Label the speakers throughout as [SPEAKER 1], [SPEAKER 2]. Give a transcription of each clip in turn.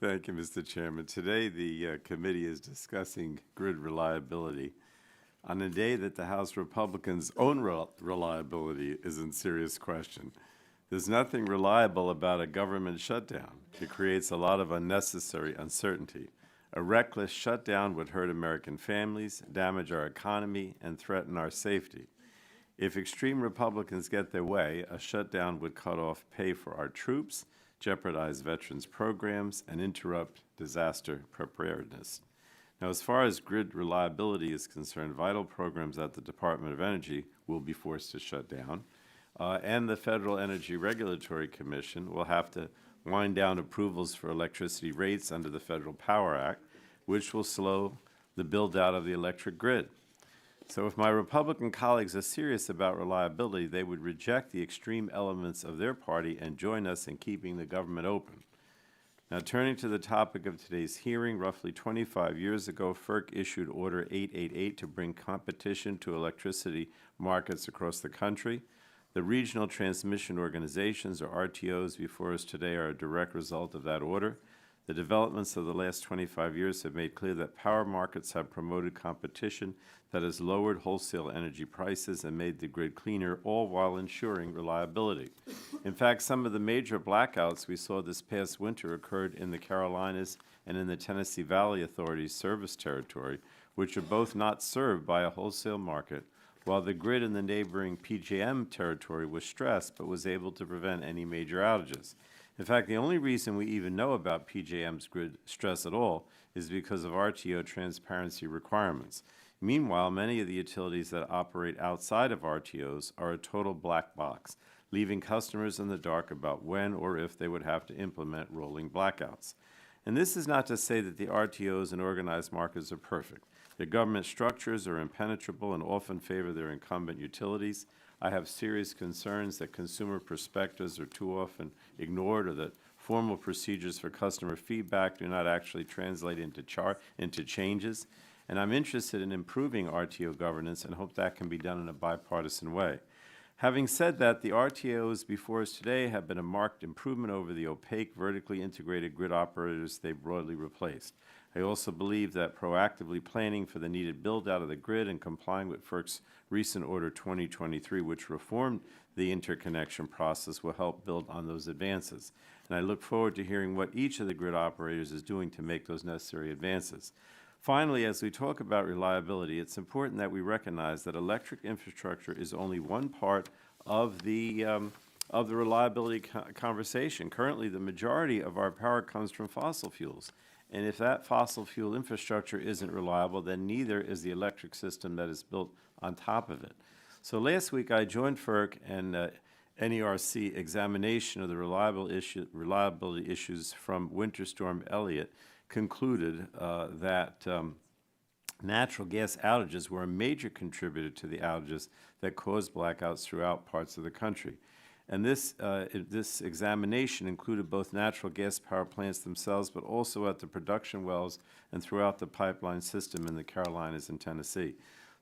[SPEAKER 1] Thank you, Mr. Chairman. Today, the committee is discussing grid reliability on a day that the House Republicans' own reliability is in serious question. There's nothing reliable about a government shutdown. It creates a lot of unnecessary uncertainty. A reckless shutdown would hurt American families, damage our economy, and threaten our safety. If extreme Republicans get their way, a shutdown would cut off pay for our troops, jeopardize veterans programs, and interrupt disaster preparedness. Now, as far as grid reliability is concerned, vital programs at the Department of Energy will be forced to shut down, and the Federal Energy Regulatory Commission will have to wind down approvals for electricity rates under the Federal Power Act, which will slow the build-out of the electric grid. So if my Republican colleagues are serious about reliability, they would reject the extreme elements of their party and join us in keeping the government open. Now, turning to the topic of today's hearing, roughly 25 years ago, FERC issued Order 888 to bring competition to electricity markets across the country. The regional transmission organizations, or RTOs, before us today are a direct result of that order. The developments of the last 25 years have made clear that power markets have promoted competition that has lowered wholesale energy prices and made the grid cleaner, all while ensuring reliability. In fact, some of the major blackouts we saw this past winter occurred in the Carolinas and in the Tennessee Valley Authority's service territory, which are both not served by a wholesale market, while the grid in the neighboring PJM territory was stressed but was able to prevent any major outages. In fact, the only reason we even know about PJM's grid stress at all is because of RTO transparency requirements. Meanwhile, many of the utilities that operate outside of RTOs are a total black box, leaving customers in the dark about when or if they would have to implement rolling blackouts. And this is not to say that the RTOs and organized markets are perfect. Their government structures are impenetrable and often favor their incumbent utilities. I have serious concerns that consumer perspectives are too often ignored, or that formal procedures for customer feedback do not actually translate into changes. And I'm interested in improving RTO governance and hope that can be done in a bipartisan way. Having said that, the RTOs before us today have been a marked improvement over the opaque, vertically integrated grid operators they broadly replaced. I also believe that proactively planning for the needed build-out of the grid and complying with FERC's recent Order 2023, which reformed the interconnection process, will help build on those advances. And I look forward to hearing what each of the grid operators is doing to make those necessary advances. Finally, as we talk about reliability, it's important that we recognize that electric infrastructure is only one part of the reliability conversation. Currently, the majority of our power comes from fossil fuels. And if that fossil fuel infrastructure isn't reliable, then neither is the electric system that is built on top of it. So last week, I joined FERC and NERC examination of the reliability issues from Winter Storm Elliott concluded that natural gas outages were a major contributor to the outages that caused blackouts throughout parts of the country. And this examination included both natural gas power plants themselves, but also at the production wells and throughout the pipeline system in the Carolinas and Tennessee.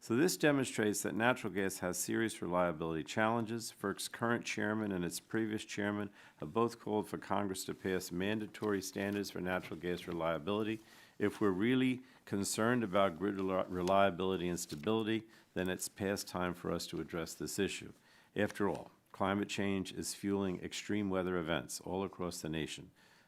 [SPEAKER 1] So this demonstrates that natural gas has serious reliability challenges. FERC's current chairman and its previous chairman have both called for Congress to pass mandatory standards for natural gas reliability. If we're really concerned about grid reliability and stability, then it's past time for us to address this issue. After all, climate change is fueling extreme weather events all across the nation.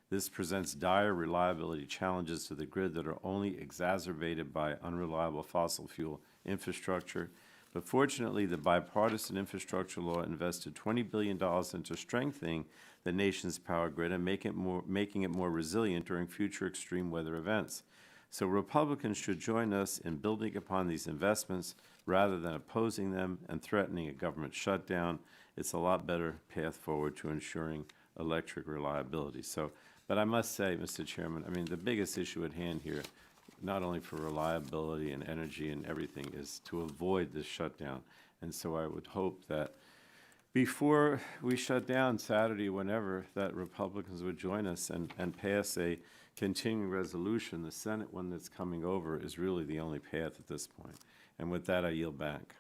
[SPEAKER 1] This presents dire reliability challenges to the grid that are only exacerbated by unreliable fossil fuel infrastructure. But fortunately, the bipartisan infrastructure law invested $20 billion into strengthening the nation's power grid and making it more resilient during future extreme weather events. So Republicans should join us in building upon these investments rather than opposing them and threatening a government shutdown. It's a lot better path forward to ensuring electric reliability. But I must say, Mr. Chairman, I mean, the biggest issue at hand here, not only for reliability and energy and everything, is to avoid this shutdown. And so I would hope that before we shut down Saturday, whenever, that Republicans would join us and pass a continuing resolution. The Senate one that's coming over is really the only path at this point. And with that, I yield back.